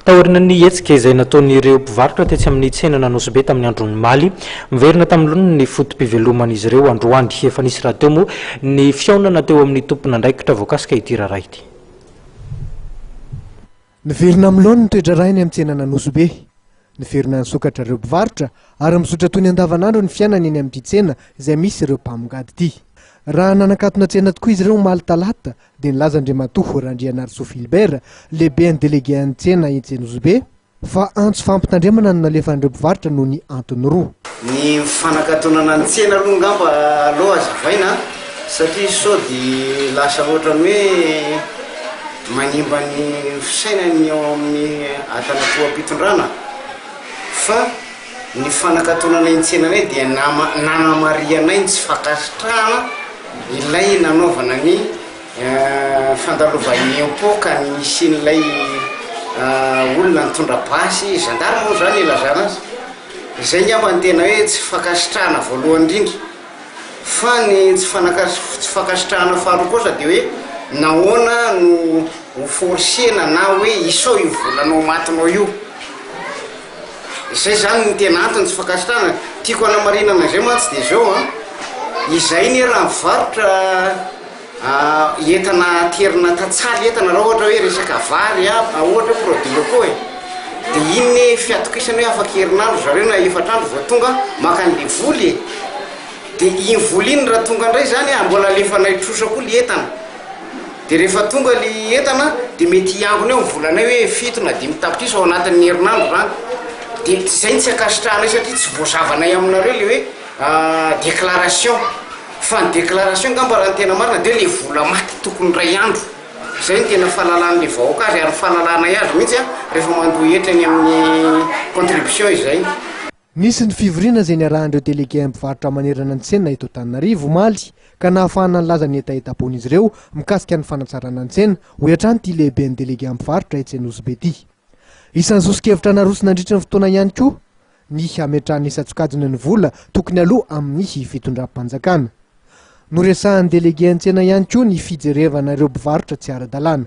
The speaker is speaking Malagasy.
taorina ny hetsika izay nataon'ireo mpivarotra tetsy amin'ny tsena Nanosy-be tamin'ny andron'ny maly miverina tamin'irony ny fotom-piveloman'izy ireo androany efa nisy raha teo moa ny fiaonana teo amin'ny tompon'andraikitra voakasika ity raharaha ity. Niverina amin'ilony ny toetra rainy amin'ny tsena Nanosy-be. Niverina nisokatra ireo mpivarotra ary mizotra toy ny andavanandro ny fiainana eny amin'ity tsena izay misy ireo mpamongady ity. Raha nanakatona tsena tokoa izy ireo maly talata dia nilaza Andriamatoa Randrianarso Filbert lehibe ny délégué ny tsena etsy Nanosy-be fa antso fampitandremana no nalefan'ireo mpivarotra noho ny antony roa. Ny fanakatonana ny tsena aloha ngamba aloha azavaina satria sao dia lasa ohatrany hoe manimba ny fisainany ao amin'ny Antanatoa ampitondrana fa ny fanakatonana ny tsenanay dia nanamarianay tsy fakasitrahana ilay nanaovana ny fandalovany epoka ny isin'ilay olona nitondra basy gendarme moa zany ilazana azy. Izay ngamba ny tena hoe tsy fakasitrahana voalohany indrindra fa ny tsy fakasitrahana faharoa kosa dia hoe nahoana no hoforsena na hoe isao io volanao matinao io. Izay zany ny tena antony tsy fakasitrahana. Tiako hanamarinana izay mantsy dia zao izay ny raha mivarotra entana terina tatsaly entana raha ohatra hoe resaka vary ohatra produit locaux dia iny fiatokisany hoe afaka herinandro zareo na efatrandro vao tonga maka an'le voly dia iny voly iny raha tonga indray zany mbola alefanay trosa koa le entana dia rehefa tonga le entana dia mety hiangona eo mivolanay hoe 7 na 5 tapitrisa ao anatin'ny herinandro zany. Dia izay tsy akasitrahanay satria tsy voazavanay aminareo le hoe déclaration fa ny déclaration ngamba raha ny tena marina dia le vola maty tokony ray andro. Izay ny tena fahalalàn'le vahoaka azy ary fahalalàna azy mihitsy rehefa mandoa entrany amin'ny contribution izay. Nisy ny fivoriana izay niarahan'ireo délégué mpivarotra manerana ny tsena eto Antananarivo omaly ka nahafahana nilaza ny etaetapon'izy ireo mikasika ny fanatsarana ny tsena ho hatrany ity lehibe ny délégué mpivarotra etsy Nanosy-be ity. Isan'ny zosikevitra narosina nandritra ny fotoana ihany koa ny hametrahany isa-tsokajina ny vola tokony aloha amin'ny fitondram-panjakana. Noresahan'ny délégué ny tsena ihany koa ny fijerevana ireo mpivarotra tsy ara-dalàna.